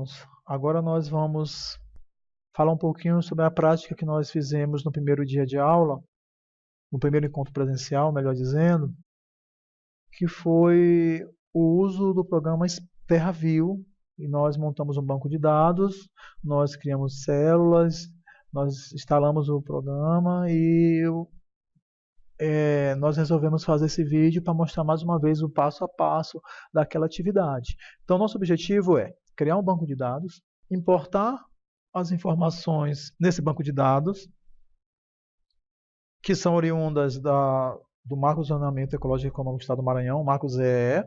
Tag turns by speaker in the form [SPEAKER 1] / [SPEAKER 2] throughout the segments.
[SPEAKER 1] alunos, agora nós vamos falar um pouquinho sobre a prática que nós fizemos no primeiro dia de aula, no primeiro encontro presencial, melhor dizendo, que foi o uso do programa TerraView, e nós montamos um banco de dados, nós criamos células, nós instalamos o programa e nós resolvemos fazer esse vídeo para mostrar mais uma vez o passo a passo daquela atividade. Então, nosso objetivo é criar um banco de dados, importar as informações nesse banco de dados, que são oriundas do Marco de Zoneamento Ecológico e Econômico do Estado do Maranhão, o Marco ZEE,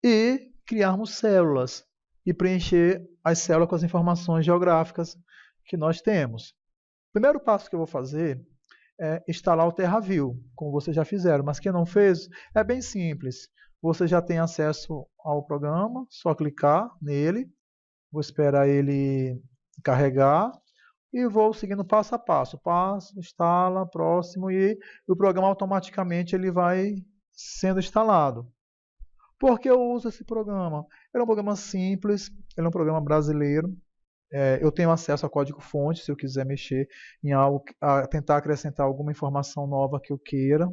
[SPEAKER 1] e criarmos células e preencher as células com as informações geográficas que nós temos. O primeiro passo que eu vou fazer é instalar o TerraView, como vocês já fizeram, mas quem não fez, é bem simples. Você já tem acesso ao programa, só clicar nele, vou esperar ele carregar e vou seguindo passo a passo. Passo, instala, próximo e o programa automaticamente ele vai sendo instalado. Por que eu uso esse programa? Ele é um programa simples, ele é um programa brasileiro. Eu tenho acesso a código-fonte, se eu quiser mexer em algo, tentar acrescentar alguma informação nova que eu queira.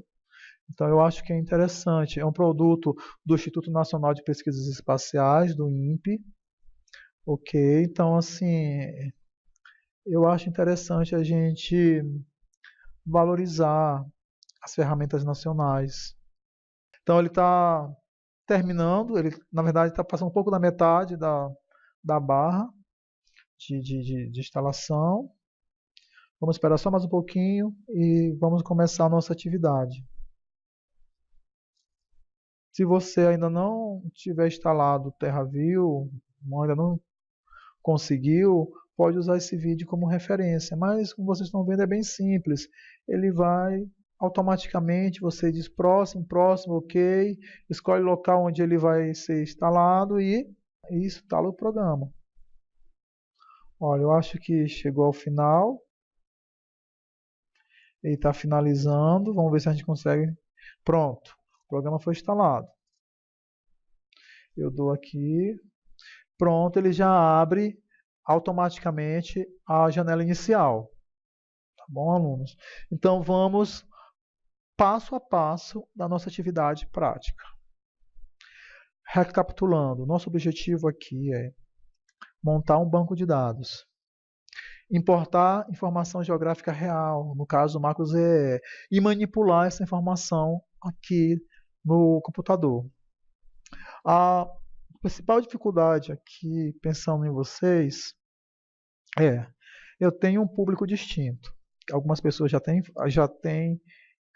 [SPEAKER 1] Então, eu acho que é interessante. É um produto do Instituto Nacional de Pesquisas Espaciais, do INPE. Ok, então, assim, eu acho interessante a gente valorizar as ferramentas nacionais. Então, ele está terminando, ele, na verdade, está passando um pouco da metade da barra de instalação. Vamos esperar só mais um pouquinho e vamos começar a nossa atividade. Se você ainda não tiver instalado o TerraView, ainda não conseguiu, pode usar esse vídeo como referência, mas como vocês estão vendo é bem simples. Ele vai automaticamente, você diz próximo, próximo, ok, escolhe o local onde ele vai ser instalado e instala o programa. Olha, eu acho que chegou ao final. Ele está finalizando. Vamos ver se a gente consegue. Pronto. O programa foi instalado. Eu dou aqui. Pronto, ele já abre automaticamente a janela inicial. Tá bom, alunos? Então, vamos passo a passo da nossa atividade prática. Recapitulando, nosso objetivo aqui é montar um banco de dados, importar informação geográfica real, no caso do Marco ZEE, e manipular essa informação aqui no computador. A principal dificuldade aqui, pensando em vocês, eu tenho um público distinto. Algumas pessoas já têm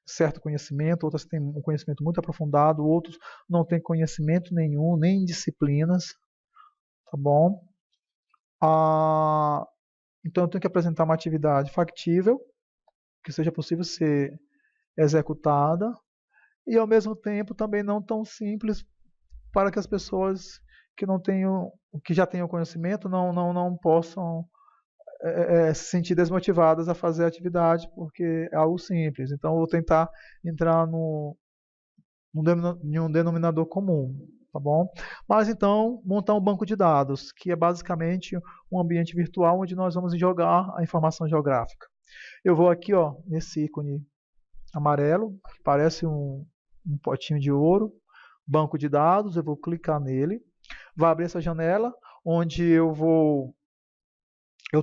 [SPEAKER 1] certo conhecimento, outras têm um conhecimento muito aprofundado, outros não têm conhecimento nenhum, nem em disciplinas, tá bom? Então eu tenho que apresentar uma atividade factível, que seja possível ser executada, e ao mesmo tempo também não tão simples para que as pessoas que já tenham conhecimento não possam se sentir desmotivadas a fazer a atividade, porque é algo simples. Então eu vou tentar entrar em um denominador comum. Tá bom? Mas então, montar um banco de dados, que é basicamente um ambiente virtual onde nós vamos jogar a informação geográfica. Eu vou aqui, ó, nesse ícone amarelo, que parece um potinho de ouro, banco de dados, eu vou clicar nele, vai abrir essa janela, onde eu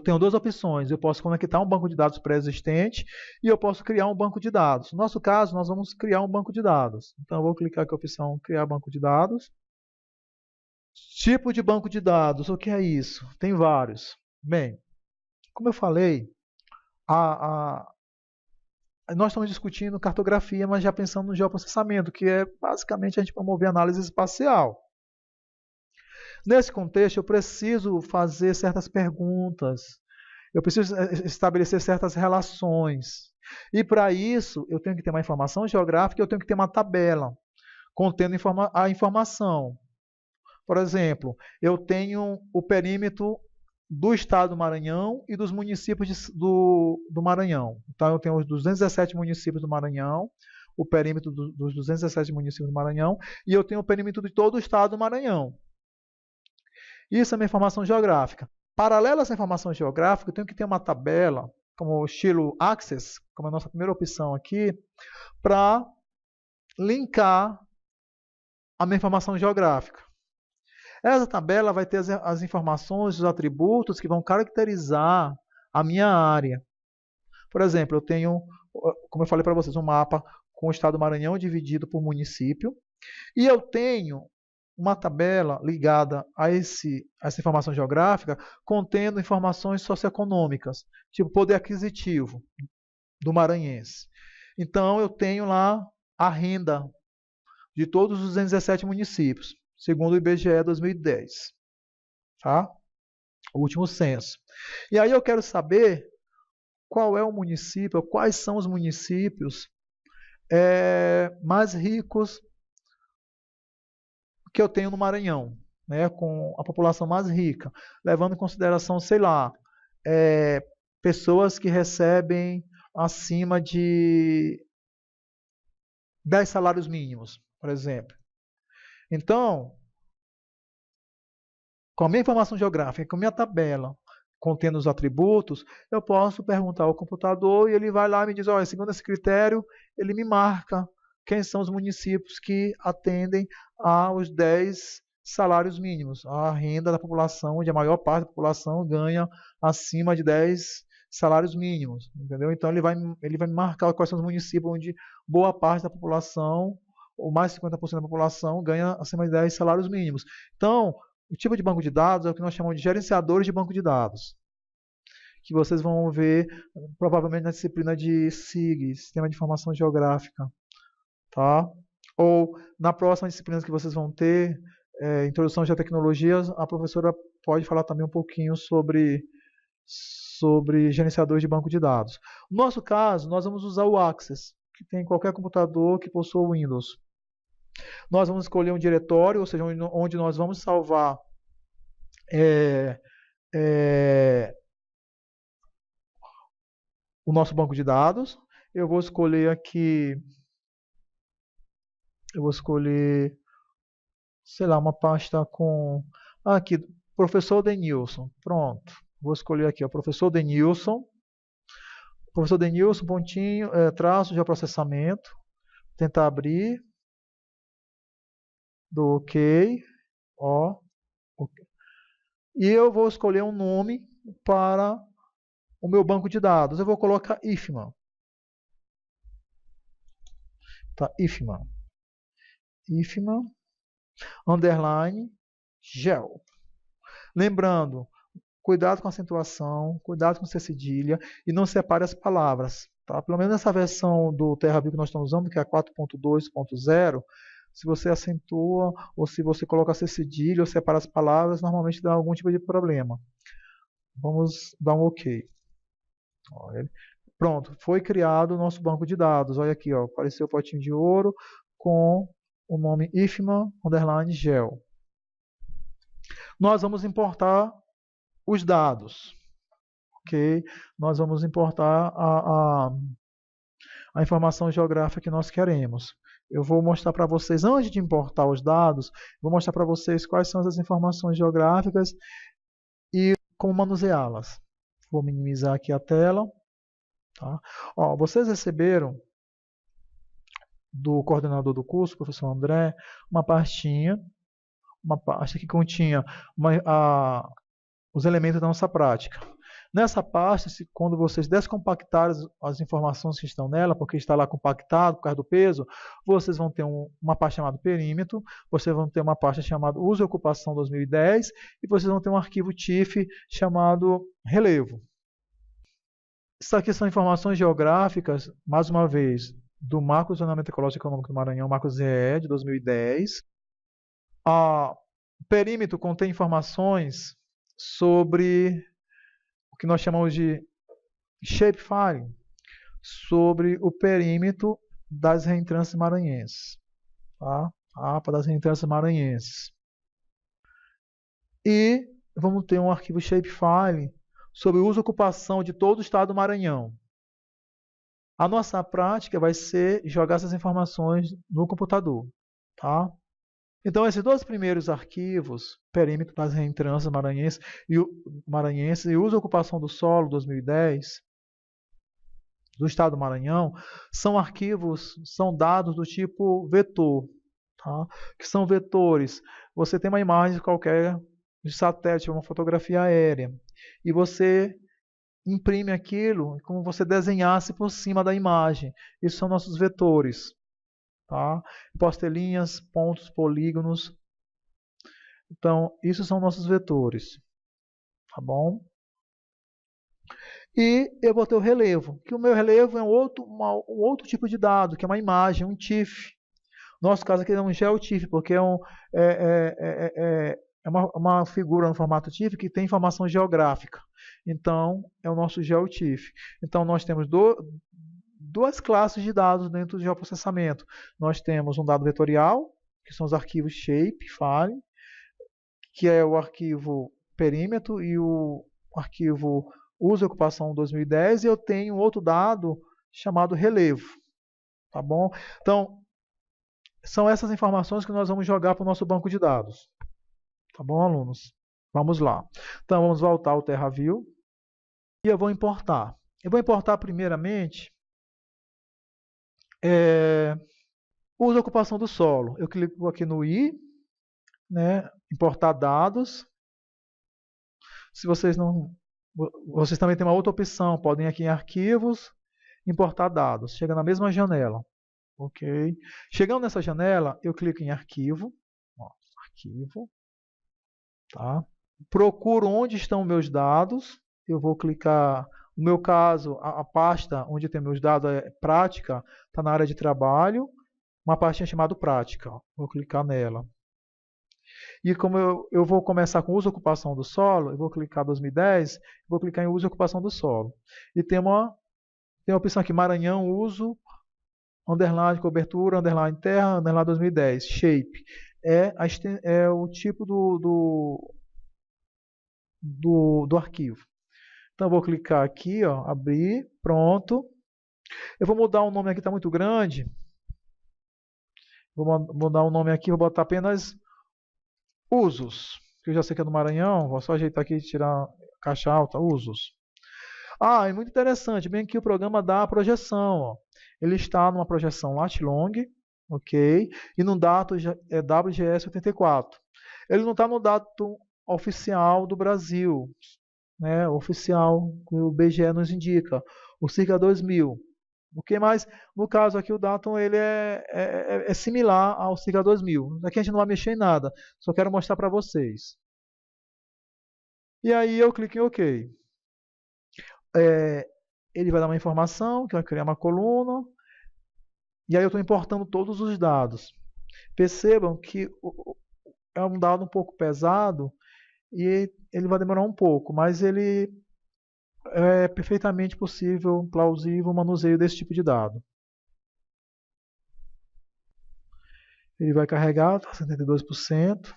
[SPEAKER 1] tenho duas opções, eu posso conectar um banco de dados pré-existente e eu posso criar um banco de dados. No nosso caso, nós vamos criar um banco de dados. Então, eu vou clicar aqui na opção criar banco de dados. Tipo de banco de dados, o que é isso? Tem vários. Bem, como eu falei, nós estamos discutindo cartografia, mas já pensando no geoprocessamento, que é basicamente a gente promover análise espacial. Nesse contexto, eu preciso fazer certas perguntas, eu preciso estabelecer certas relações. E para isso, eu tenho que ter uma informação geográfica, eu tenho que ter uma tabela contendo a informação. Por exemplo, eu tenho o perímetro do estado do Maranhão e dos municípios do Maranhão. Então, eu tenho os 217 municípios do Maranhão, o perímetro dos 217 municípios do Maranhão, e eu tenho o perímetro de todo o estado do Maranhão. Isso é uma informação geográfica. Paralela a essa informação geográfica, eu tenho que ter uma tabela, como o estilo Access, como a nossa primeira opção aqui, para linkar a minha informação geográfica. Essa tabela vai ter as informações, os atributos que vão caracterizar a minha área. Por exemplo, eu tenho, como eu falei para vocês, um mapa com o estado do Maranhão dividido por município, e eu tenho uma tabela ligada a essa informação geográfica contendo informações socioeconômicas, tipo poder aquisitivo do maranhense. Então, eu tenho lá a renda de todos os 217 municípios, segundo o IBGE 2010, tá? O último censo. E aí eu quero saber qual é o município, quais são os municípios mais ricos que eu tenho no Maranhão, né, com a população mais rica, levando em consideração, sei lá, pessoas que recebem acima de 10 salários mínimos, por exemplo. Então, com a minha informação geográfica, com a minha tabela, contendo os atributos, eu posso perguntar ao computador e ele vai lá e me diz, olha, segundo esse critério, ele me marca quem são os municípios que atendem aos 10 salários mínimos, a renda da população, onde a maior parte da população ganha acima de 10 salários mínimos, entendeu? Então ele vai me marcar quais são os municípios onde boa parte da população, ou mais de 50% da população, ganha acima de 10 salários mínimos. Então, o tipo de banco de dados é o que nós chamamos de gerenciadores de banco de dados, que vocês vão ver provavelmente na disciplina de SIG, Sistema de Informação Geográfica, tá? Ou na próxima disciplina que vocês vão ter, Introdução a Tecnologias, a professora pode falar também um pouquinho sobre gerenciadores de banco de dados. No nosso caso, nós vamos usar o Access, que tem em qualquer computador que possua o Windows. Nós vamos escolher um diretório, ou seja, onde nós vamos salvar o nosso banco de dados. Eu vou escolher aqui, sei lá, uma pasta com, aqui, professor Denilson, pronto. Vou escolher aqui, ó, professor Denilson, pontinho, traço de processamento, tentar abrir, do OK, ó, OK. E eu vou escolher um nome para o meu banco de dados. Eu vou colocar IFMA. Tá, IFMA, underline, GEL. Lembrando, cuidado com a acentuação, cuidado com ser cedilha e não separe as palavras. Tá? Pelo menos nessa versão do TerraView que nós estamos usando, que é a 4.2.0, se você acentua ou se você coloca ser cedilha ou separa as palavras, normalmente dá algum tipo de problema. Vamos dar um OK. Olha. Pronto, foi criado o nosso banco de dados. Olha aqui, ó, apareceu o potinho de ouro com o nome IFMA_GEL. Nós vamos importar os dados. Ok? Nós vamos importar a informação geográfica que nós queremos. Eu vou mostrar para vocês, antes de importar os dados, vou mostrar para vocês quais são as informações geográficas e como manuseá-las. Vou minimizar aqui a tela. Tá? Ó, vocês receberam do coordenador do curso, professor André, uma pasta que continha os elementos da nossa prática. Nessa pasta, quando vocês descompactarem as informações que estão nela, porque está lá compactado por causa do peso, vocês vão ter uma pasta chamada perímetro, vocês vão ter uma pasta chamada uso e ocupação 2010 e vocês vão ter um arquivo TIFF chamado relevo. Isso aqui são informações geográficas, mais uma vez, do Marco Zonamento Ecológico e Econômico do Maranhão, Marco ZE, de 2010. O perímetro contém informações sobre o que nós chamamos de shapefile, sobre o perímetro das reentrâncias maranhenses. Tá? A APA das reentrâncias maranhenses. E vamos ter um arquivo shapefile sobre o uso e ocupação de todo o estado do Maranhão. A nossa prática vai ser jogar essas informações no computador. Tá? Então, esses dois primeiros arquivos, perímetro das reentrâncias maranhenses e uso e ocupação do solo 2010, do Estado do Maranhão, são arquivos, são dados do tipo vetor, tá? Que são vetores. Você tem uma imagem qualquer de satélite, uma fotografia aérea, e você imprime aquilo como você desenhasse por cima da imagem. Isso são nossos vetores. Tá? Posso ter linhas, pontos, polígonos. Então, isso são nossos vetores. Tá bom? E eu vou ter o relevo, que o meu relevo é um outro tipo de dado, que é uma imagem, um TIFF. No nosso caso aqui é um GeoTIFF, porque é uma figura no formato TIFF que tem informação geográfica. Então, é o nosso GeoTIFF. Então, nós temos duas classes de dados dentro do geoprocessamento. Nós temos um dado vetorial, que são os arquivos shape, file, que é o arquivo perímetro e o arquivo uso e ocupação 2010, e eu tenho outro dado chamado relevo. Tá bom? Então, são essas informações que nós vamos jogar para o nosso banco de dados. Tá bom, alunos? Vamos lá. Então, vamos voltar ao TerraView e eu vou importar. Eu vou importar primeiramente uso e ocupação do solo. Eu clico aqui no I, né, importar dados. Se vocês não... Vocês também têm uma outra opção, podem ir aqui em arquivos, importar dados. Chega na mesma janela. Ok? Chegando nessa janela, eu clico em arquivo. Ó, arquivo. Tá? Procuro onde estão meus dados. Eu vou clicar... No meu caso, a pasta onde tem meus dados é prática, está na área de trabalho. Uma pastinha chamada prática. Ó. Vou clicar nela. E como eu vou começar com uso e ocupação do solo, eu vou clicar 2010, vou clicar em uso e ocupação do solo. E tem uma opção aqui, Maranhão, uso, underline, cobertura, underline terra, underline 2010, shape. É o tipo do arquivo. Então, eu vou clicar aqui, ó, abrir, pronto. Eu vou mudar o nome aqui, está muito grande. Vou mudar o nome aqui, vou botar apenas usos, que eu já sei que é do Maranhão, vou só ajeitar aqui e tirar a caixa alta, usos. Ah, é muito interessante, bem que o programa dá a projeção, ó. Ele está numa projeção lat-long, ok? E no dato é WGS84. Ele não está no dato oficial do Brasil, né? Oficial que o BGE nos indica, o CIRCA 2000. Ok, mas no caso aqui o Datum ele é similar ao CIRCA 2000. Aqui a gente não vai mexer em nada, só quero mostrar para vocês. E aí eu clico em OK. Ele vai dar uma informação, que vai criar uma coluna, e aí eu estou importando todos os dados. Percebam que é um dado um pouco pesado e ele vai demorar um pouco, mas ele é perfeitamente possível, plausível o manuseio desse tipo de dado. Ele vai carregar, está 72%.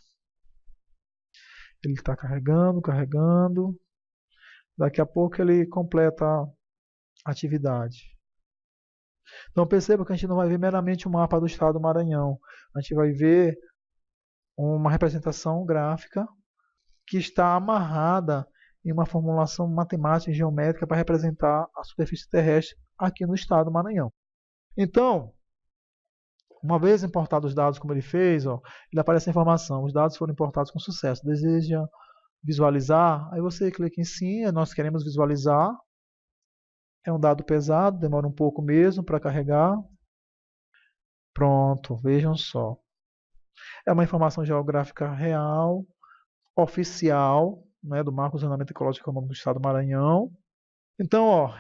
[SPEAKER 1] Ele está carregando, carregando. Daqui a pouco ele completa a atividade. Então perceba que a gente não vai ver meramente o mapa do estado do Maranhão. A gente vai ver uma representação gráfica que está amarrada em uma formulação matemática e geométrica para representar a superfície terrestre aqui no estado do Maranhão. Então, uma vez importados os dados como ele fez, ó, ele aparece a informação, os dados foram importados com sucesso. Deseja visualizar? Aí você clica em sim, nós queremos visualizar. É um dado pesado, demora um pouco mesmo para carregar. Pronto, vejam só. É uma informação geográfica real, oficial, né, do Marco do Zoneamento Ecológico e Econômico do Estado do Maranhão. Então, ó,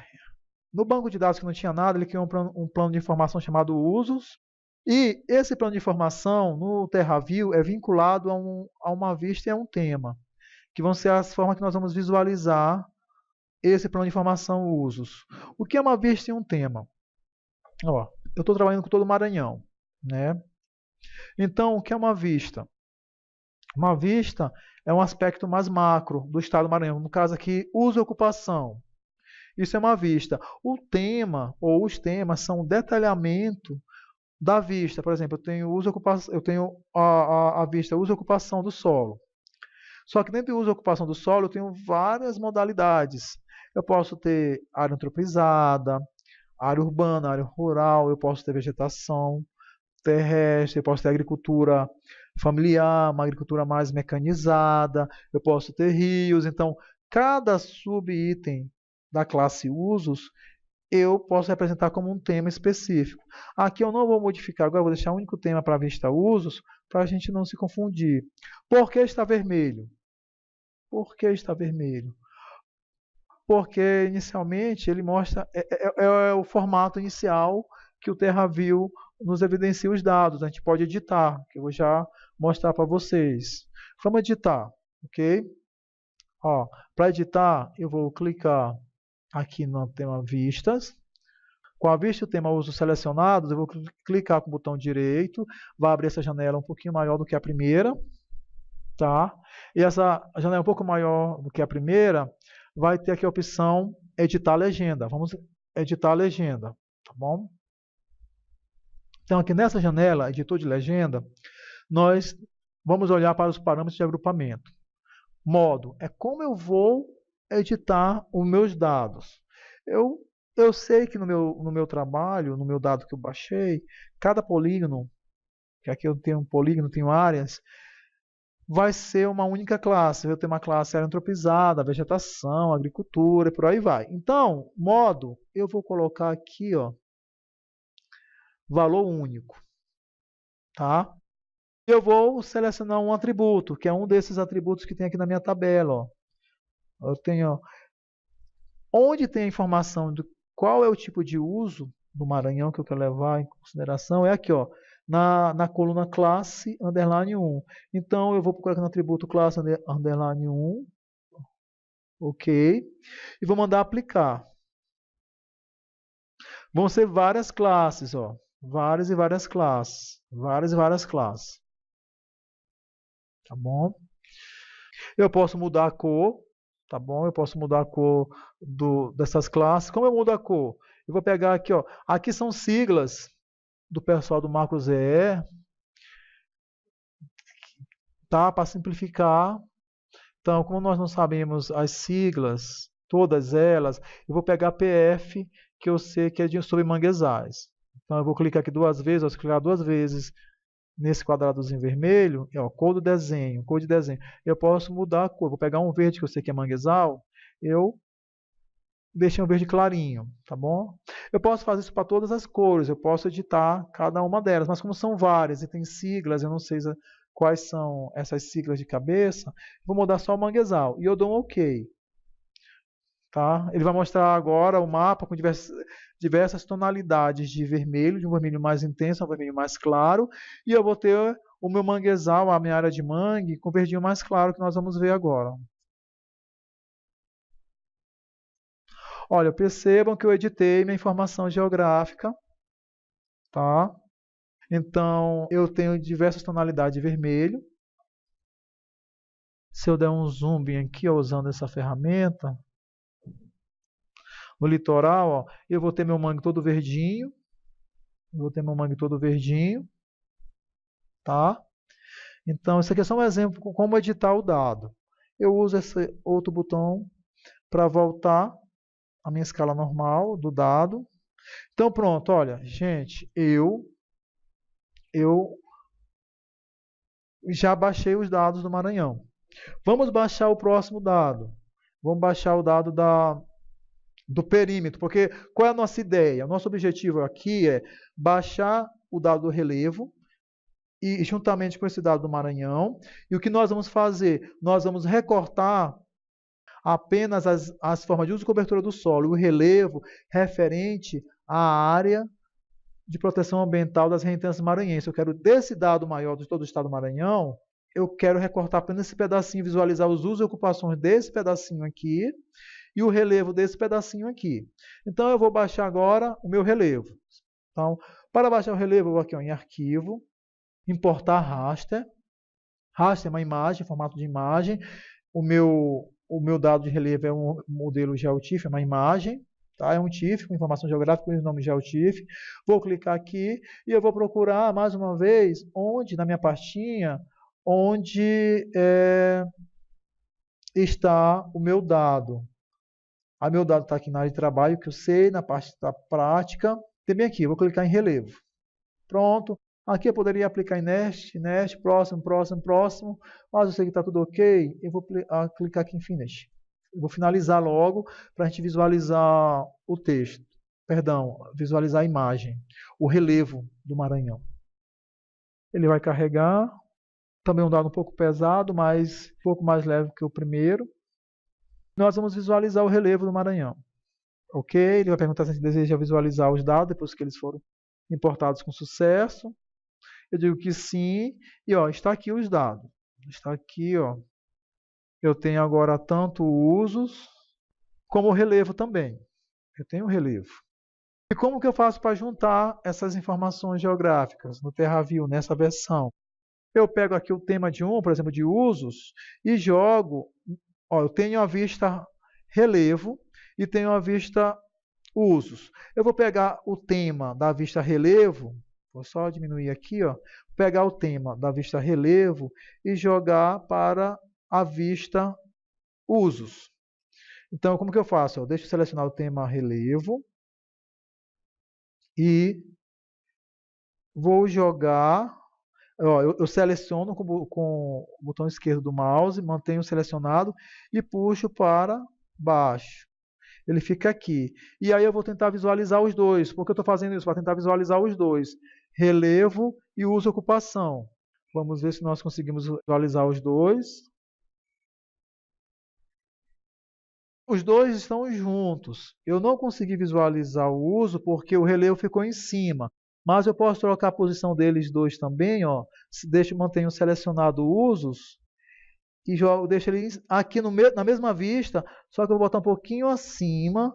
[SPEAKER 1] no banco de dados que não tinha nada, ele criou um plano de informação chamado usos. E esse plano de informação no TerraView é vinculado a uma vista e a um tema, que vão ser as formas que nós vamos visualizar esse plano de informação usos. O que é uma vista e um tema? Ó, eu estou trabalhando com todo o Maranhão, né? Então, o que é uma vista? Uma vista é um aspecto mais macro do estado do Maranhão. No caso aqui, uso e ocupação. Isso é uma vista. O tema, ou os temas, são um detalhamento Da vista, por exemplo, eu tenho a vista uso e ocupação do solo. Só que dentro do uso e ocupação do solo eu tenho várias modalidades. Eu posso ter área antropizada, área urbana, área rural, eu posso ter vegetação terrestre, eu posso ter agricultura familiar, uma agricultura mais mecanizada, eu posso ter rios. Então, cada subitem da classe usos eu posso representar como um tema específico. Aqui eu não vou modificar, agora eu vou deixar um único tema para a vista usos, para a gente não se confundir. Por que está vermelho? Por que está vermelho? Porque inicialmente ele mostra é o formato inicial que o TerraView nos evidencia os dados. A gente pode editar, que eu vou já mostrar para vocês. Vamos editar, ok? Para editar, eu vou clicar aqui no tema vistas. Com a vista e o tema uso selecionados, eu vou clicar com o botão direito, vai abrir essa janela um pouquinho maior do que a primeira, tá? E essa janela um pouco maior do que a primeira, vai ter aqui a opção editar legenda. Vamos editar a legenda, tá bom? Então aqui nessa janela, editor de legenda, nós vamos olhar para os parâmetros de agrupamento. Modo é como eu vou editar os meus dados. Eu sei que no meu trabalho, no meu dado que eu baixei, cada polígono, que aqui eu tenho um polígono, tenho áreas, vai ser uma única classe. Eu vou ter uma classe área antropizada, vegetação, agricultura e por aí vai. Então, modo, eu vou colocar aqui, ó, valor único. Tá? Eu vou selecionar um atributo, que é um desses atributos que tem aqui na minha tabela. Ó. Eu tenho, onde tem a informação de qual é o tipo de uso do Maranhão que eu quero levar em consideração, é aqui, ó, na coluna classe underline 1. Então, eu vou procurar no atributo classe underline 1, ok, e vou mandar aplicar. Vão ser várias classes, ó, várias e várias classes, várias e várias classes. Tá bom? Eu posso mudar a cor, tá bom? Eu posso mudar a cor dessas classes. Como eu mudo a cor? Eu vou pegar aqui, ó. Aqui são siglas do pessoal do Macro ZE, tá? Para simplificar. Então, como nós não sabemos as siglas, todas elas, eu vou pegar PF, que eu sei que é sobre manguezais. Então, eu vou clicar aqui duas vezes, vou clicar duas vezes nesse quadradozinho vermelho, cor do desenho, cor de desenho. Eu posso mudar a cor. Vou pegar um verde que eu sei que é manguezal, eu deixei um verde clarinho, tá bom? Eu posso fazer isso para todas as cores, eu posso editar cada uma delas, mas como são várias e tem siglas, eu não sei quais são essas siglas de cabeça, vou mudar só o manguezal e eu dou um OK. Tá? Ele vai mostrar agora o mapa com diversas tonalidades de vermelho, de um vermelho mais intenso a um vermelho mais claro, e eu vou ter o meu manguezal, a minha área de mangue, com verdinho mais claro, que nós vamos ver agora. Olha, percebam que eu editei minha informação geográfica, tá? Então, eu tenho diversas tonalidades de vermelho. Se eu der um zoom bem aqui, ó, usando essa ferramenta, no litoral, ó, eu vou ter meu mangue todo verdinho. Tá? Então, isso aqui é só um exemplo de como editar o dado. Eu uso esse outro botão para voltar à minha escala normal do dado. Então, pronto, olha, gente, eu já baixei os dados do Maranhão. Vamos baixar o próximo dado. Vamos baixar o dado do perímetro, porque qual é a nossa ideia? O nosso objetivo aqui é baixar o dado do relevo e juntamente com esse dado do Maranhão. E o que nós vamos fazer? Nós vamos recortar apenas as formas de uso e cobertura do solo, o relevo referente à área de proteção ambiental das renitências maranhenses. Eu quero desse dado maior de todo o estado do Maranhão, eu quero recortar apenas esse pedacinho, visualizar os usos e ocupações desse pedacinho aqui e o relevo desse pedacinho aqui. Então, eu vou baixar agora o meu relevo. Então, para baixar o relevo, eu vou aqui em arquivo, importar raster. Raster é uma imagem, formato de imagem. O meu dado de relevo é um modelo GeoTIFF, é uma imagem. Tá? É um TIFF com informação geográfica com o nome GeoTIFF. Vou clicar aqui e eu vou procurar mais uma vez onde, na minha pastinha, onde está o meu dado. O meu dado está aqui na área de trabalho, que eu sei, na parte da prática. Tem bem aqui, eu vou clicar em relevo. Pronto. Aqui eu poderia aplicar em Nest, próximo, mas eu sei que está tudo ok, eu vou clicar aqui em Finish. Eu vou finalizar logo para a gente visualizar o texto. Perdão, visualizar a imagem, o relevo do Maranhão. Ele vai carregar, também um dado um pouco pesado, mas um pouco mais leve que o primeiro. Nós vamos visualizar o relevo do Maranhão. Ok? Ele vai perguntar se a gente deseja visualizar os dados depois que eles foram importados com sucesso. Eu digo que sim, e ó, está aqui os dados. Está aqui, ó. Eu tenho agora tanto usos como o relevo também. Eu tenho o relevo. E como que eu faço para juntar essas informações geográficas no TerraView, nessa versão? Eu pego aqui o tema de por exemplo, de usos, e jogo. Ó, eu tenho a vista relevo e tenho a vista usos. Eu vou pegar o tema da vista relevo. Vou só diminuir aqui, ó. Pegar o tema da vista relevo e jogar para a vista usos. Então, como que eu faço? Eu deixo selecionar o tema relevo e vou jogar. Ó, eu seleciono com o botão esquerdo do mouse, mantenho selecionado e puxo para baixo. Ele fica aqui. E aí eu vou tentar visualizar os dois. Por que eu estou fazendo isso? Para tentar visualizar os dois. Relevo e uso ocupação. Vamos ver se nós conseguimos visualizar os dois. Os dois estão juntos. Eu não consegui visualizar o uso porque o relevo ficou em cima. Mas eu posso trocar a posição deles dois também. Ó. Mantenho selecionado usos. E deixo ele aqui na mesma vista, só que eu vou botar um pouquinho acima.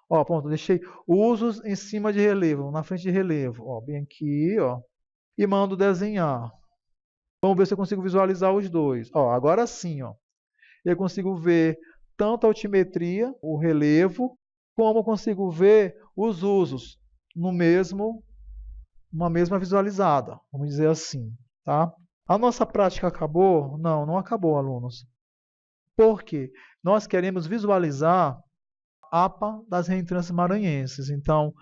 [SPEAKER 1] Ó, pronto, deixei usos em cima de relevo, na frente de relevo. Ó, bem aqui, ó. E mando desenhar. Vamos ver se eu consigo visualizar os dois. Ó, agora sim, ó. Eu consigo ver tanto a altimetria, o relevo, como eu consigo ver os usos numa mesma visualizada. Vamos dizer assim, tá? A nossa prática acabou? Não, não acabou, alunos. Por quê? Nós queremos visualizar a APA das reentrâncias maranhenses. Então,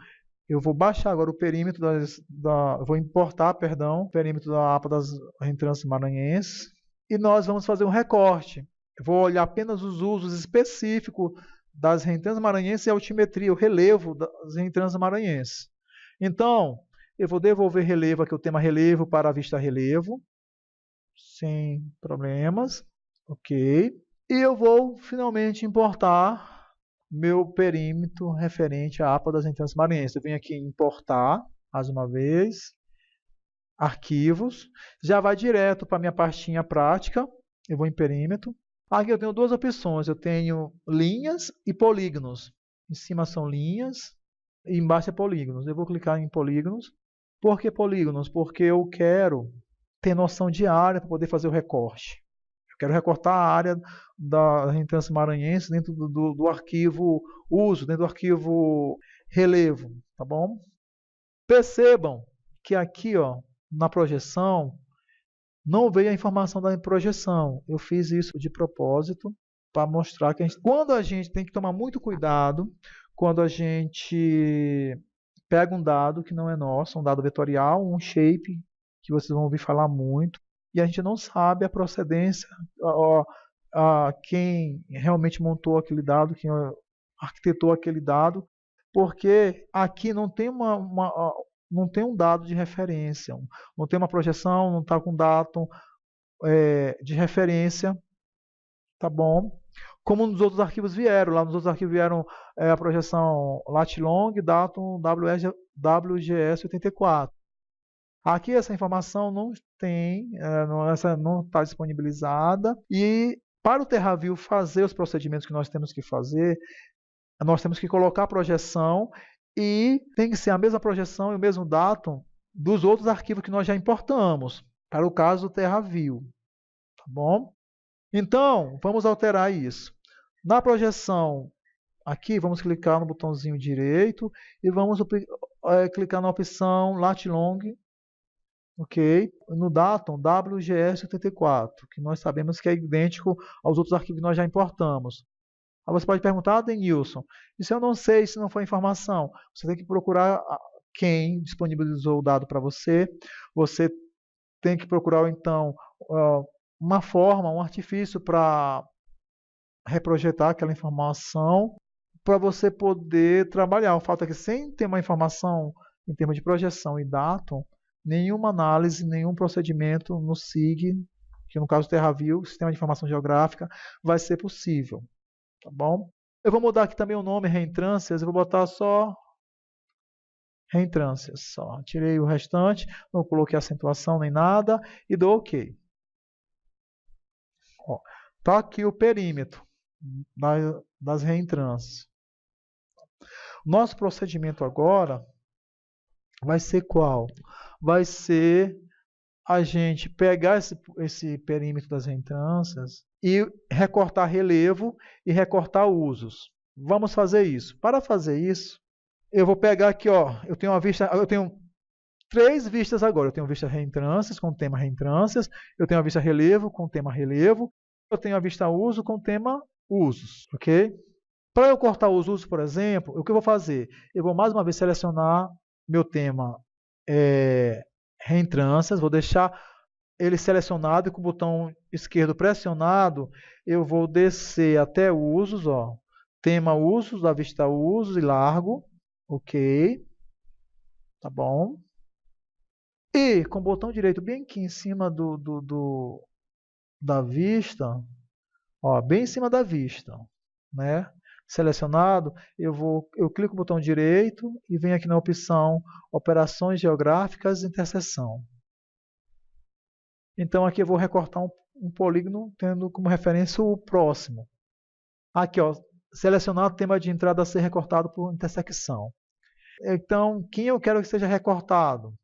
[SPEAKER 1] eu vou baixar agora o perímetro vou importar, perdão, o perímetro da APA das reentrâncias maranhenses e nós vamos fazer um recorte. Eu vou olhar apenas os usos específicos das reentrâncias maranhenses e a altimetria, o relevo das reentrâncias maranhenses. Então, eu vou devolver relevo aqui, o tema relevo para a vista relevo, sem problemas, ok. E eu vou finalmente importar meu perímetro referente à APA das reentrâncias maranhenses. Eu venho aqui em importar, mais uma vez, arquivos, já vai direto para a minha pastinha prática, eu vou em perímetro. Aqui eu tenho duas opções, eu tenho linhas e polígonos. Em cima são linhas e embaixo é polígonos. Eu vou clicar em polígonos. Por que polígonos? Porque eu quero ter noção de área para poder fazer o recorte. Eu quero recortar a área da reentrância maranhense dentro do arquivo uso, dentro do arquivo relevo, tá bom? Percebam que aqui, ó, na projeção, não veio a informação da projeção. Eu fiz isso de propósito para mostrar que quando a gente tem que tomar muito cuidado, quando a gente pega um dado que não é nosso, um dado vetorial, um shape, que vocês vão ouvir falar muito, e a gente não sabe a procedência, quem realmente montou aquele dado, quem arquitetou aquele dado, porque aqui não tem não tem um dado de referência, não tem uma projeção, não está com datum de referência, tá bom? Como nos outros arquivos vieram, lá nos outros arquivos vieram a projeção lat-long, datum, WGS84. Aqui essa informação não tem, não está disponibilizada e para o TerraView fazer os procedimentos que nós temos que fazer, nós temos que colocar a projeção e tem que ser a mesma projeção e o mesmo datum dos outros arquivos que nós já importamos, para o caso do TerraView, tá bom? Então, vamos alterar isso. Na projeção aqui, vamos clicar no botãozinho direito e vamos clicar na opção Lat Long, ok? No Datum WGS84, que nós sabemos que é idêntico aos outros arquivos que nós já importamos. Aí você pode perguntar, Denilson, e se eu não sei, se não for informação? Você tem que procurar quem disponibilizou o dado para você. Você tem que procurar, então, uma forma, um artifício para reprojetar aquela informação para você poder trabalhar. O fato é que sem ter uma informação em termos de projeção e datum, nenhuma análise, nenhum procedimento no SIG, que no caso TerraView, Sistema de Informação Geográfica, vai ser possível. Tá bom? Eu vou mudar aqui também o nome Reentrâncias, eu vou botar só Reentrâncias. Só. Tirei o restante, não coloquei acentuação nem nada e dou OK. Está aqui o perímetro das reentrâncias. Nosso procedimento agora vai ser qual? Vai ser a gente pegar esse perímetro das reentrâncias e recortar relevo e recortar usos. Vamos fazer isso. Para fazer isso, eu vou pegar aqui, ó, eu tenho 3 vistas agora. Eu tenho vista reentrâncias com o tema reentrâncias, eu tenho a vista relevo com o tema relevo, eu tenho a vista uso com o tema usos, ok? Para eu cortar os usos, por exemplo, o que eu vou fazer? Eu vou mais uma vez selecionar meu tema reentrâncias, vou deixar ele selecionado e com o botão esquerdo pressionado, eu vou descer até usos, ó, tema usos, da vista usos e largo, ok, tá bom. E com o botão direito bem aqui em cima da vista, ó, bem em cima da vista, né? Selecionado, eu clico no botão direito e venho aqui na opção Operações Geográficas e Interseção. Então aqui eu vou recortar um polígono tendo como referência o próximo. Aqui, ó, selecionar o tema de entrada a ser recortado por intersecção. Então, quem eu quero que seja recortado?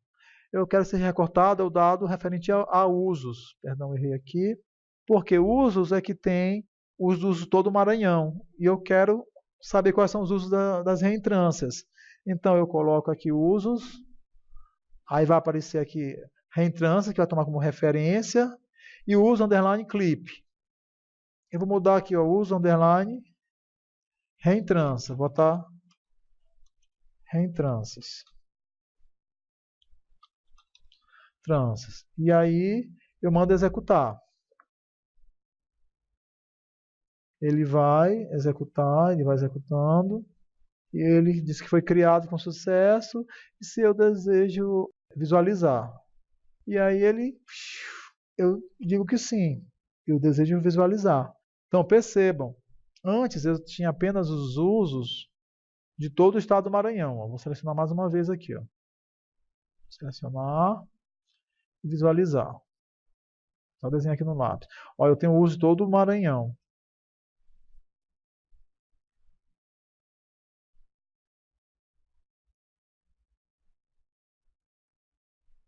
[SPEAKER 1] Eu quero que seja recortado o dado referente a usos. Perdão, errei aqui. Porque usos é que tem os usos todo o Maranhão. E eu quero saber quais são os usos das reentrâncias. Então, eu coloco aqui usos. Aí vai aparecer aqui reentrância, que vai tomar como referência. E uso underline clip. Eu vou mudar aqui, ó, uso underline reentrância. Vou botar reentrâncias. E aí eu mando executar. Ele vai executar, ele vai executando. E ele diz que foi criado com sucesso. E se eu desejo visualizar. E aí eu digo que sim, eu desejo visualizar. Então percebam, antes eu tinha apenas os usos de todo o estado do Maranhão. Ó, vou selecionar mais uma vez aqui. Ó. Selecionar e visualizar. Só desenhar aqui no lápis. Ó, eu tenho o uso de todo o Maranhão.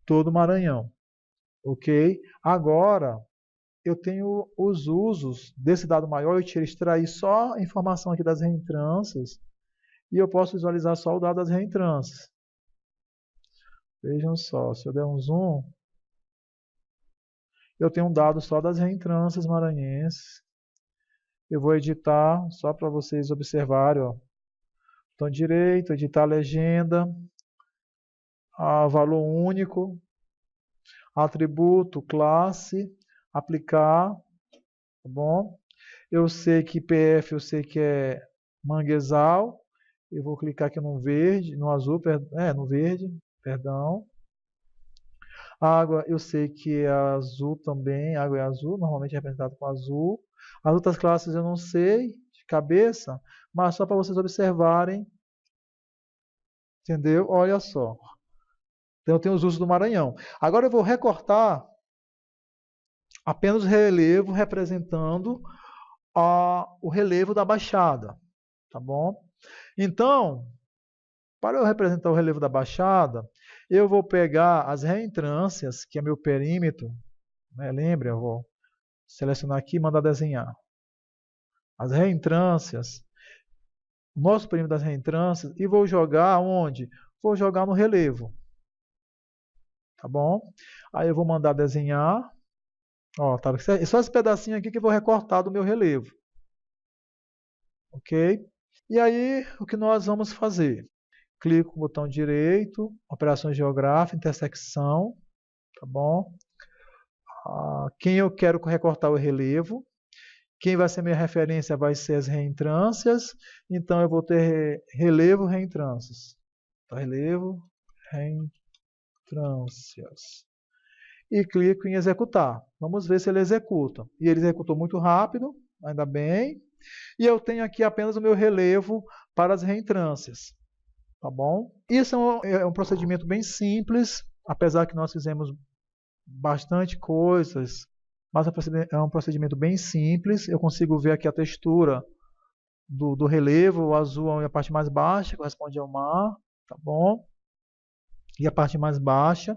[SPEAKER 1] Todo o Maranhão. Ok? Agora, eu tenho os usos desse dado maior. Eu extrair só a informação aqui das reentrâncias. E eu posso visualizar só o dado das reentrâncias. Vejam só, se eu der um zoom, eu tenho um dado só das reentrâncias maranhenses. Eu vou editar só para vocês observarem. Ó. Botão direito, editar a legenda, valor único, atributo, classe, aplicar, tá bom? Eu sei que PF, eu sei que é manguezal. Eu vou clicar aqui no verde, no azul, no verde, perdão. Água, eu sei que é azul também, água é azul, normalmente é representado com azul. As outras classes eu não sei de cabeça, mas só para vocês observarem, entendeu? Olha só. Então eu tenho os usos do Maranhão. Agora eu vou recortar apenas o relevo representando o relevo da Baixada, tá bom? Então, para eu representar o relevo da Baixada, eu vou pegar as reentrâncias, que é meu perímetro, né? Lembre, eu vou selecionar aqui e mandar desenhar. As reentrâncias, o nosso perímetro das reentrâncias e vou jogar onde? Vou jogar no relevo. Tá bom? Aí eu vou mandar desenhar. Ó, tá, é só esse pedacinho aqui que eu vou recortar do meu relevo. Ok? E aí, o que nós vamos fazer? Clico no botão direito, operações geográficas, intersecção, tá bom? Quem eu quero recortar o relevo. Quem vai ser minha referência vai ser as reentrâncias. Então, eu vou ter relevo, reentrâncias. Então, relevo, reentrâncias. E clico em executar. Vamos ver se ele executa. E ele executou muito rápido, ainda bem. E eu tenho aqui apenas o meu relevo para as reentrâncias. Tá bom? Isso é um procedimento bem simples, apesar que nós fizemos bastante coisas, mas é um procedimento bem simples. Eu consigo ver aqui a textura do relevo, o azul é a parte mais baixa, corresponde ao mar, tá bom? E a parte mais baixa.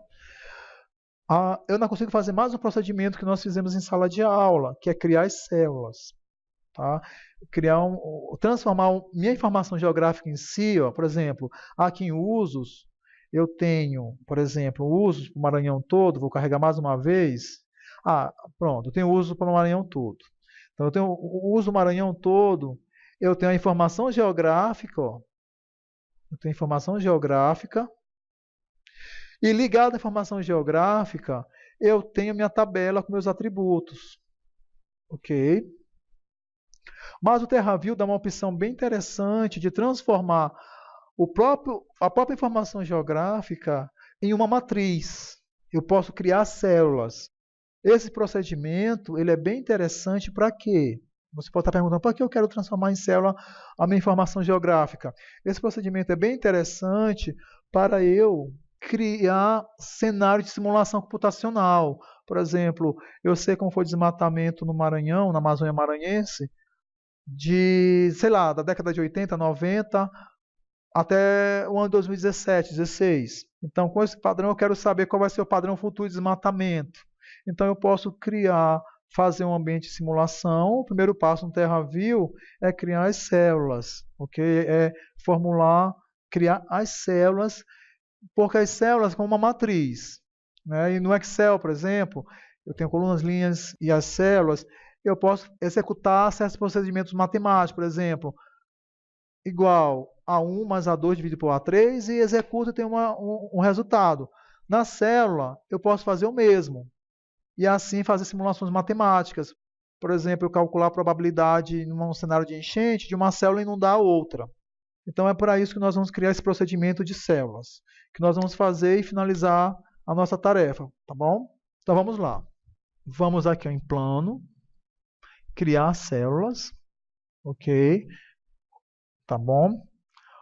[SPEAKER 1] Eu não consigo fazer mais um procedimento que nós fizemos em sala de aula, que é criar as células. Tá? Transformar minha informação geográfica em si, ó, por exemplo, aqui em usos, eu tenho, por exemplo, usos para o Maranhão todo, vou carregar mais uma vez. Pronto, eu tenho uso para o Maranhão todo. Então, eu tenho o uso do Maranhão todo, eu tenho a informação geográfica, ó, eu tenho informação geográfica, e ligado à informação geográfica, eu tenho minha tabela com meus atributos. Ok? Mas o TerraView dá uma opção bem interessante de transformar a própria informação geográfica em uma matriz. Eu posso criar células. Esse procedimento ele é bem interessante para quê? Você pode estar perguntando, para que eu quero transformar em célula a minha informação geográfica? Esse procedimento é bem interessante para eu criar cenários de simulação computacional. Por exemplo, eu sei como foi o desmatamento no Maranhão, na Amazônia Maranhense, sei lá, da década de 80, 90 até o ano 2017, 16. Então, com esse padrão, eu quero saber qual vai ser o padrão futuro de desmatamento. Então, eu posso fazer um ambiente de simulação. O primeiro passo no TerraView é criar as células, ok? É criar as células, porque as células são uma matriz, né? E no Excel, por exemplo, eu tenho colunas, linhas e as células. Eu posso executar certos procedimentos matemáticos, por exemplo, igual a 1 mais A2 dividido por A3 e executa e tem um resultado. Na célula, eu posso fazer o mesmo e assim fazer simulações matemáticas. Por exemplo, eu calcular a probabilidade num cenário de enchente de uma célula inundar a outra. Então é para isso que nós vamos criar esse procedimento de células, que nós vamos fazer e finalizar a nossa tarefa, tá bom? Então vamos lá. Vamos aqui em plano, criar células, ok? Tá bom?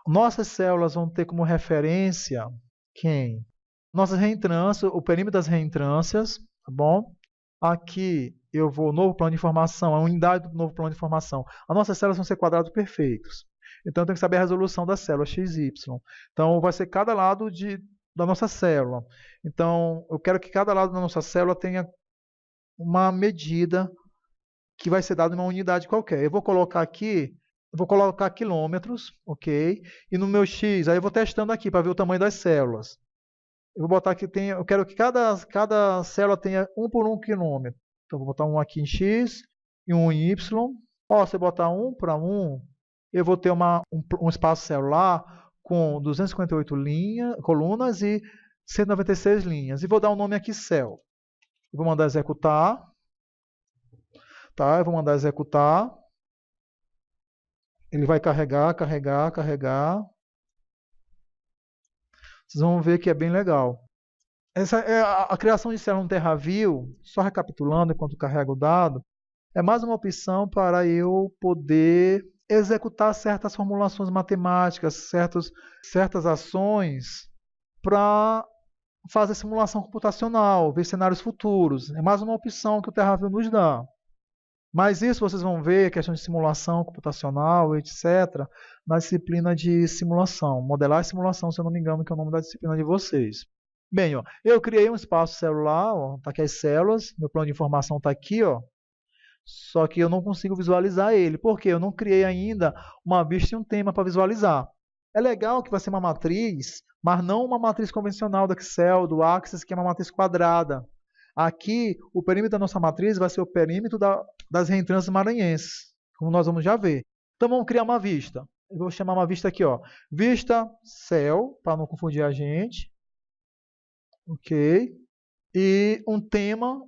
[SPEAKER 1] Nossas células vão ter como referência quem? Nossas reentrâncias, o perímetro das reentrâncias, tá bom? Aqui eu vou novo plano de informação, a unidade do novo plano de informação. As nossas células vão ser quadrados perfeitos. Então eu tenho que saber a resolução da célula XY. Então vai ser cada lado da nossa célula. Então eu quero que cada lado da nossa célula tenha uma medida que vai ser dada em uma unidade qualquer. Eu vou colocar quilômetros, ok? E no meu X, aí eu vou testando aqui para ver o tamanho das células. Eu vou botar aqui, eu quero que cada célula tenha 1 por 1 quilômetro. Então, vou botar um aqui em X e um em Y. Se eu botar 1 para 1, eu vou ter um espaço celular com 258 colunas e 196 linhas. E vou dar um nome aqui, céu. Eu vou mandar executar. Tá? Eu vou mandar executar. Ele vai carregar. Vocês vão ver que é bem legal. Essa é a criação de célula no TerraView, só recapitulando enquanto carrega o dado, é mais uma opção para eu poder executar certas formulações matemáticas, certas ações para fazer simulação computacional, ver cenários futuros. É mais uma opção que o TerraView nos dá. Mas isso vocês vão ver, questão de simulação computacional, etc., na disciplina de simulação. Modelar e simulação, se eu não me engano, que é o nome da disciplina de vocês. Bem, ó, eu criei um espaço celular, está aqui as células, meu plano de informação está aqui. Ó. Só que eu não consigo visualizar ele. Por quê? Eu não criei ainda uma vista e um tema para visualizar. É legal que vai ser uma matriz, mas não uma matriz convencional do Excel, do Access, que é uma matriz quadrada. Aqui, o perímetro da nossa matriz vai ser o perímetro das reentrâncias maranhenses, como nós vamos já ver. Então, vamos criar uma vista. Eu vou chamar uma vista aqui, ó. Vista céu, para não confundir a gente. Ok. E um tema.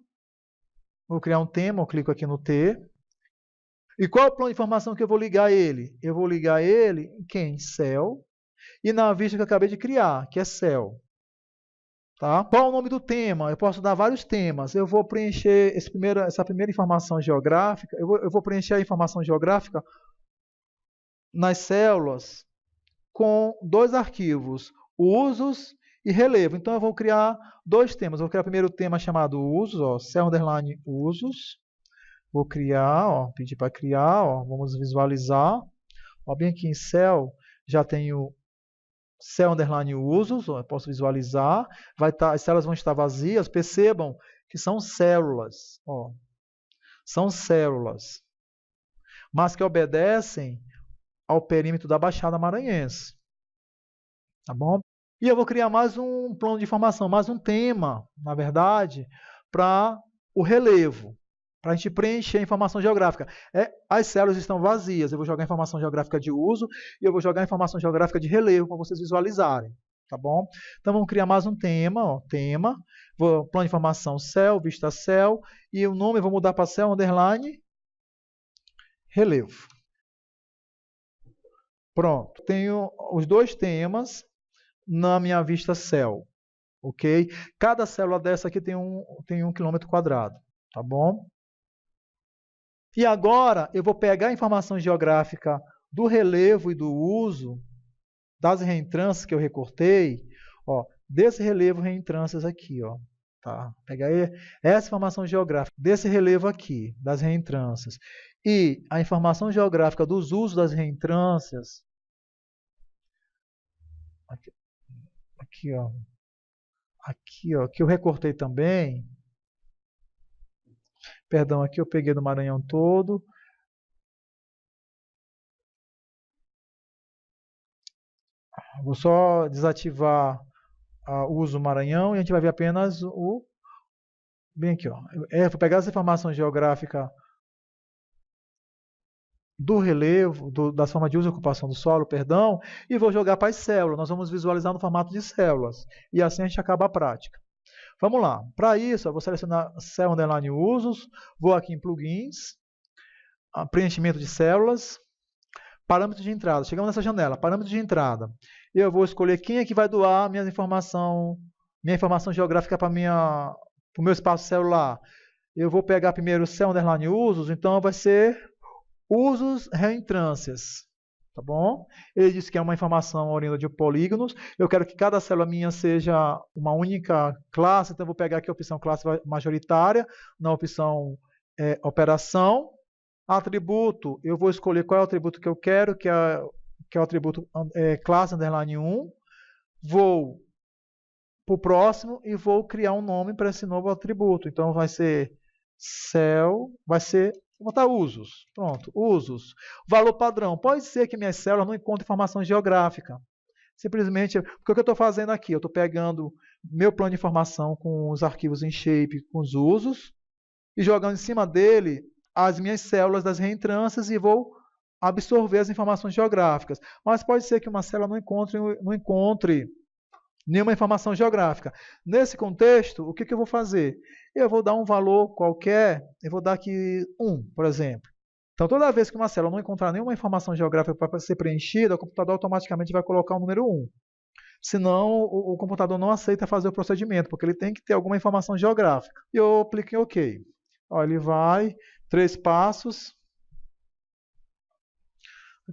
[SPEAKER 1] Vou criar um tema, eu clico aqui no T. E qual é o plano de informação que eu vou ligar ele? Eu vou ligar ele em quem? Céu. E na vista que eu acabei de criar, que é céu. Tá? Qual é o nome do tema? Eu posso dar vários temas. Eu vou preencher essa primeira informação geográfica. Eu vou preencher a informação geográfica nas células com dois arquivos, usos e relevo. Então, eu vou criar dois temas. Eu vou criar o primeiro tema chamado usos, ó, cell underline usos. Vou criar, ó, pedir para criar, ó, vamos visualizar. Ó, bem aqui em cell, já tenho cell underline usos, ó, eu posso visualizar. As células vão estar vazias. Percebam que são células, ó, são células, mas que obedecem ao perímetro da Baixada Maranhense. Tá bom? E eu vou criar mais um plano de informação, mais um tema, na verdade, para o relevo, para a gente preencher a informação geográfica. As células estão vazias, eu vou jogar informação geográfica de uso e eu vou jogar informação geográfica de relevo para vocês visualizarem. Tá bom? Então vamos criar mais um tema, ó, tema, plano de informação céu, vista céu, e o nome eu vou mudar para céu underline relevo. Pronto, tenho os dois temas na minha vista céu, ok? Cada célula dessa aqui tem um quilômetro quadrado, tá bom? E agora eu vou pegar a informação geográfica do relevo e do uso, das reentrâncias que eu recortei, ó, desse relevo reentrâncias aqui, ó, tá? Pegar essa informação geográfica desse relevo aqui, das reentrâncias, e a informação geográfica dos usos das reentrâncias, aqui, ó, que eu recortei também. Perdão, aqui eu peguei do Maranhão todo. Vou só desativar o uso Maranhão e a gente vai ver apenas o... Bem aqui, ó. Vou pegar essa informação geográfica do relevo, das formas de uso e ocupação do solo, perdão, e vou jogar para as células. Nós vamos visualizar no formato de células. E assim a gente acaba a prática. Vamos lá. Para isso, eu vou selecionar Cell Underline Usos, vou aqui em Plugins, preenchimento de células, parâmetros de entrada. Chegamos nessa janela, parâmetros de entrada. Eu vou escolher quem é que vai doar minha informação geográfica para o meu espaço celular. Eu vou pegar primeiro Cell Underline Usos, então vai ser usos reentrâncias. Tá bom? Ele disse que é uma informação oriunda de polígonos. Eu quero que cada célula minha seja uma única classe, então eu vou pegar aqui a opção classe majoritária, na opção operação. Atributo, eu vou escolher qual é o atributo que eu quero, que é o atributo classe underline 1. Vou para o próximo e vou criar um nome para esse novo atributo. Então vai ser cell, vou botar usos. Pronto, usos. Valor padrão. Pode ser que minhas células não encontrem informação geográfica. Simplesmente, porque o que eu estou fazendo aqui? Eu estou pegando meu plano de informação com os arquivos em shape, com os usos, e jogando em cima dele as minhas células das reentrâncias e vou absorver as informações geográficas. Mas pode ser que uma célula não encontre nenhuma informação geográfica. Nesse contexto, o que eu vou fazer? Eu vou dar um valor qualquer, eu vou dar aqui 1, por exemplo. Então, toda vez que uma célula não encontrar nenhuma informação geográfica para ser preenchida, o computador automaticamente vai colocar o número 1. Senão, o computador não aceita fazer o procedimento, porque ele tem que ter alguma informação geográfica. E eu clico em OK. Ó, ele vai, 3 passos.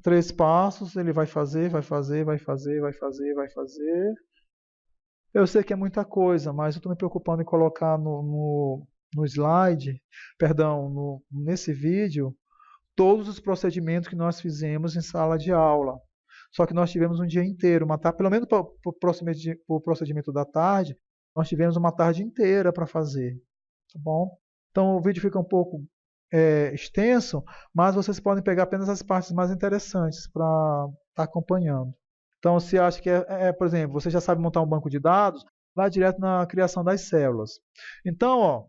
[SPEAKER 1] 3 passos, ele vai fazer. Eu sei que é muita coisa, mas eu estou me preocupando em colocar no slide, perdão, nesse vídeo, todos os procedimentos que nós fizemos em sala de aula. Só que nós tivemos um dia inteiro, pelo menos para o procedimento da tarde, nós tivemos uma tarde inteira para fazer. Tá bom? Então o vídeo fica um pouco extenso, mas vocês podem pegar apenas as partes mais interessantes para estar acompanhando. Então, se acha que por exemplo, você já sabe montar um banco de dados, vai direto na criação das células. Então, ó,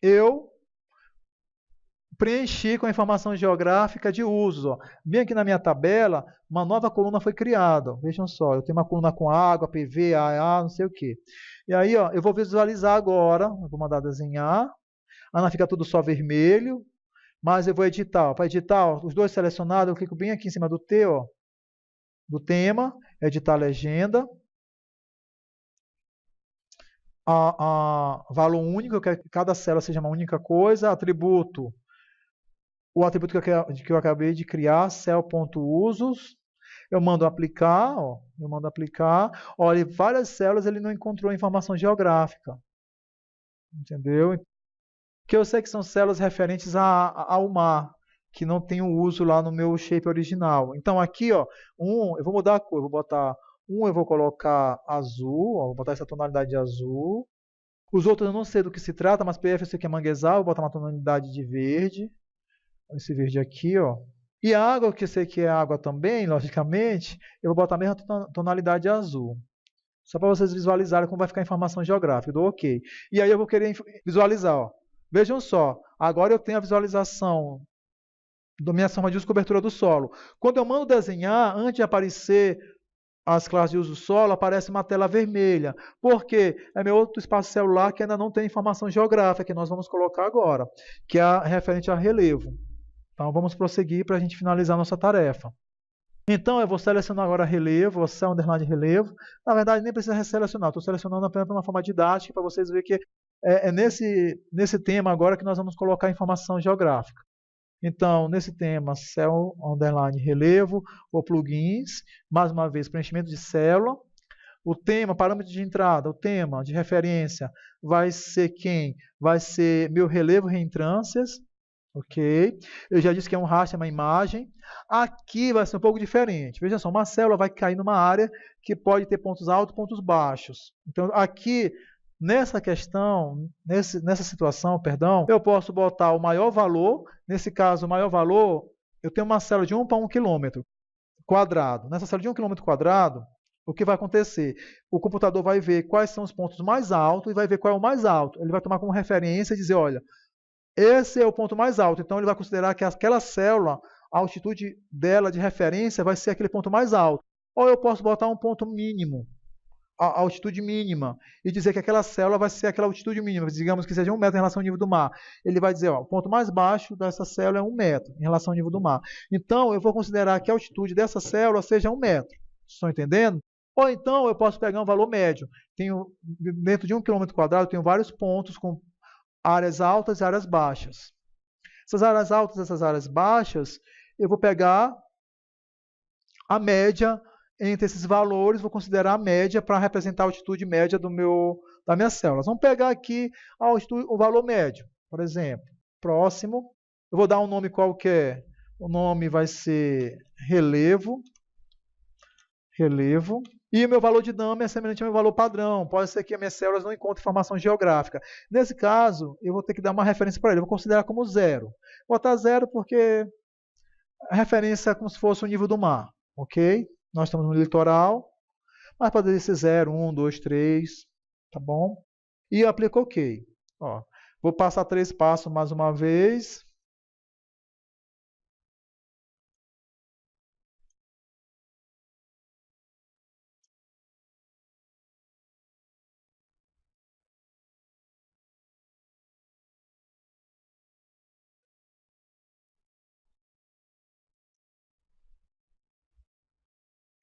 [SPEAKER 1] eu preenchi com a informação geográfica de usos. Ó. Bem aqui na minha tabela, uma nova coluna foi criada. Vejam só, eu tenho uma coluna com água, PV, AA, não sei o quê. E aí, ó, eu vou visualizar agora, eu vou mandar desenhar. Não fica tudo só vermelho, mas eu vou editar. Para editar, ó, os dois selecionados, eu clico bem aqui em cima do T, ó, do tema, editar a legenda. Valor único, eu quero que cada célula seja uma única coisa. Atributo, o atributo que eu acabei de criar, cell.usos. Eu mando aplicar, ó, eu mando aplicar. Olha, várias células ele não encontrou informação geográfica. Entendeu? Que eu sei que são células referentes ao mar, que não tem o uso lá no meu shape original. Então aqui, ó, eu vou mudar a cor, eu vou botar eu vou colocar azul, ó, vou botar essa tonalidade de azul. Os outros eu não sei do que se trata, mas PF eu sei que é manguezal, vou botar uma tonalidade de verde. Esse verde aqui, ó. E a água, que eu sei que é água também, logicamente, eu vou botar a mesma tonalidade azul. Só para vocês visualizarem como vai ficar a informação geográfica. Dou OK. E aí eu vou querer visualizar, ó. Vejam só, agora eu tenho a visualização da minha forma de cobertura do solo. Quando eu mando desenhar, antes de aparecer as classes de uso solo, aparece uma tela vermelha. Por quê? É meu outro espaço celular que ainda não tem informação geográfica, que nós vamos colocar agora, que é referente a relevo. Então vamos prosseguir para a gente finalizar a nossa tarefa. Então eu vou selecionar agora relevo, vou cell underline relevo. Na verdade, nem precisa selecionar, estou selecionando apenas de uma forma didática para vocês verem que é nesse tema agora que nós vamos colocar informação geográfica. Então, nesse tema, cell underline relevo, ou plugins, mais uma vez, preenchimento de célula. O tema, parâmetro de entrada, o tema de referência vai ser quem? Vai ser meu relevo reentrâncias. Ok? Eu já disse que é um raster, uma imagem. Aqui vai ser um pouco diferente. Veja só, uma célula vai cair numa área que pode ter pontos altos e pontos baixos. Então, aqui, nessa questão, nessa situação, perdão, eu posso botar o maior valor. Nesse caso, o maior valor, eu tenho uma célula de 1 para 1 km quadrado. Nessa célula de 1 km quadrado, o que vai acontecer? O computador vai ver quais são os pontos mais altos e vai ver qual é o mais alto. Ele vai tomar como referência e dizer, olha, esse é o ponto mais alto. Então, ele vai considerar que aquela célula, a altitude dela de referência vai ser aquele ponto mais alto. Ou eu posso botar um ponto mínimo, a altitude mínima, e dizer que aquela célula vai ser aquela altitude mínima, digamos que seja 1 metro em relação ao nível do mar. Ele vai dizer, ó, o ponto mais baixo dessa célula é 1 metro em relação ao nível do mar. Então, eu vou considerar que a altitude dessa célula seja 1 metro. Estão entendendo? Ou então, eu posso pegar um valor médio. Dentro de 1 km quadrado, eu tenho vários pontos com áreas altas e áreas baixas. Essas áreas altas e essas áreas baixas, eu vou pegar a média entre esses valores, vou considerar a média para representar a altitude média da minha célula. Vamos pegar aqui o valor médio, por exemplo. Próximo, eu vou dar um nome qualquer. O nome vai ser relevo. E o meu valor de dummy é semelhante ao meu valor padrão. Pode ser que as minhas células não encontrem informação geográfica. Nesse caso, eu vou ter que dar uma referência para ele. Eu vou considerar como 0. Vou botar 0 porque a referência é como se fosse o nível do mar. Ok? Nós estamos no litoral. Mas pode ser 0, 1, 2, 3. Tá bom? E eu aplico OK. Ó, vou passar 3 passos mais uma vez.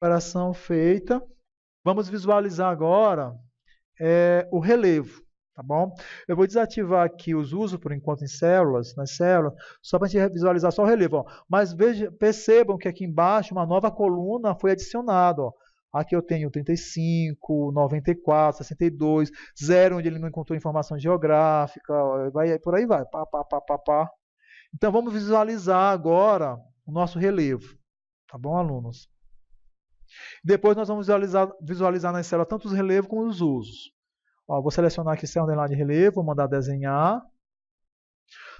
[SPEAKER 1] Operação feita. Vamos visualizar agora o relevo, tá bom? Eu vou desativar aqui os usos por enquanto nas células, só para a gente visualizar só o relevo. Ó. Mas percebam que aqui embaixo uma nova coluna foi adicionada. Ó. Aqui eu tenho 35, 94, 62, 0 onde ele não encontrou informação geográfica, ó, por aí vai. Pá. Então vamos visualizar agora o nosso relevo, tá bom, alunos? Depois nós vamos visualizar nas células tanto os relevos como os usos. Ó, vou selecionar aqui cell underline relevo, vou mandar desenhar.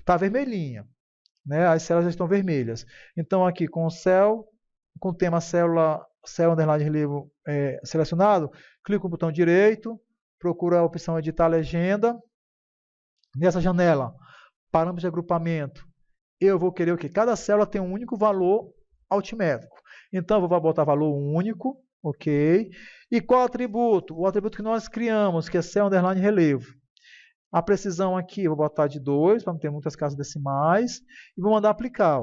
[SPEAKER 1] Está vermelhinha, né? As células já estão vermelhas. Então, aqui com o tema célula underline relevo selecionado, clico no botão direito, procuro a opção editar legenda. Nessa janela, parâmetros de agrupamento, eu vou querer o quê? Cada célula tem um único valor altimétrico. Então, eu vou botar valor único, ok? E qual atributo? O atributo que nós criamos, que é cell underline relevo. A precisão aqui, eu vou botar de 2, para não ter muitas casas decimais, e vou mandar aplicar.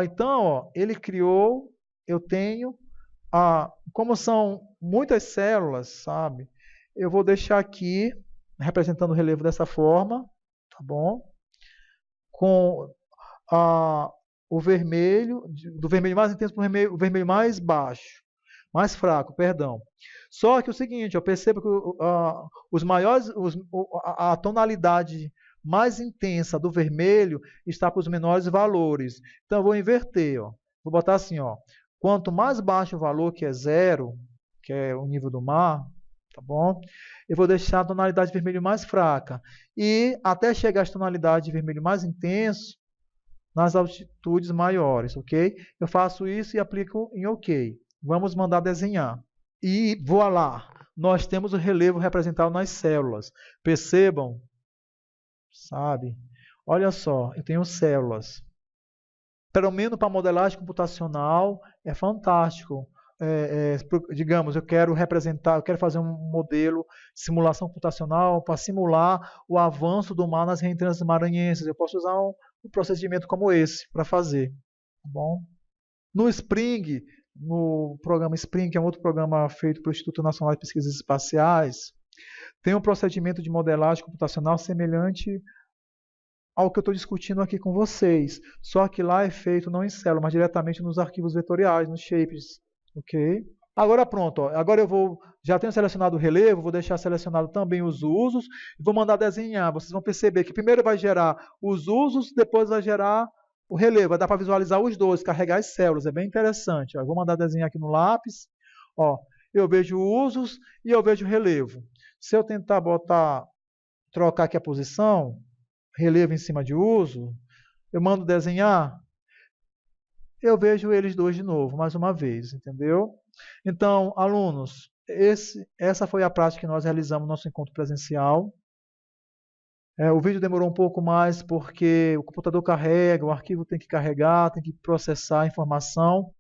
[SPEAKER 1] Então, ele criou, eu tenho, como são muitas células, sabe? Eu vou deixar aqui, representando o relevo dessa forma, tá bom? Com o vermelho, do vermelho mais intenso para o vermelho mais baixo, mais fraco, perdão. Só que o seguinte, eu percebo que a tonalidade mais intensa do vermelho está para os menores valores. Então, eu vou inverter. Ó. Vou botar assim, ó, quanto mais baixo o valor, que é 0, que é o nível do mar, tá bom? Eu vou deixar a tonalidade de vermelho mais fraca. E até chegar à tonalidade de vermelho mais intenso, nas altitudes maiores, ok? Eu faço isso e aplico em OK. Vamos mandar desenhar. E voilá! Nós temos o relevo representado nas células. Percebam? Sabe? Olha só, eu tenho células. Pelo menos para modelagem computacional, é fantástico. Digamos, eu quero fazer um modelo de simulação computacional para simular o avanço do mar nas renitências maranhenses. Eu posso usar um procedimento como esse para fazer. Tá bom? No Spring, no programa Spring, que é um outro programa feito pelo Instituto Nacional de Pesquisas Espaciais, tem um procedimento de modelagem computacional semelhante ao que eu estou discutindo aqui com vocês. Só que lá é feito não em célula, mas diretamente nos arquivos vetoriais, nos shapes. Ok? Agora pronto. Ó. Agora já tenho selecionado o relevo, vou deixar selecionado também os usos e vou mandar desenhar. Vocês vão perceber que primeiro vai gerar os usos, depois vai gerar o relevo. Vai dar para visualizar os dois, carregar as células. É bem interessante. Ó. Eu vou mandar desenhar aqui no lápis. Ó, eu vejo usos e eu vejo relevo. Se eu tentar trocar aqui a posição, relevo em cima de uso, eu mando desenhar, eu vejo eles dois de novo, mais uma vez, entendeu? Então, alunos, essa foi a prática que nós realizamos no nosso encontro presencial. O vídeo demorou um pouco mais porque o computador carrega, o arquivo tem que carregar, tem que processar a informação,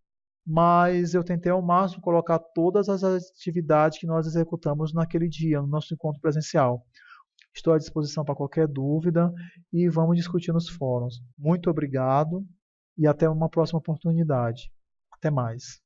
[SPEAKER 1] mas eu tentei ao máximo colocar todas as atividades que nós executamos naquele dia, no nosso encontro presencial. Estou à disposição para qualquer dúvida e vamos discutir nos fóruns. Muito obrigado e até uma próxima oportunidade. Até mais.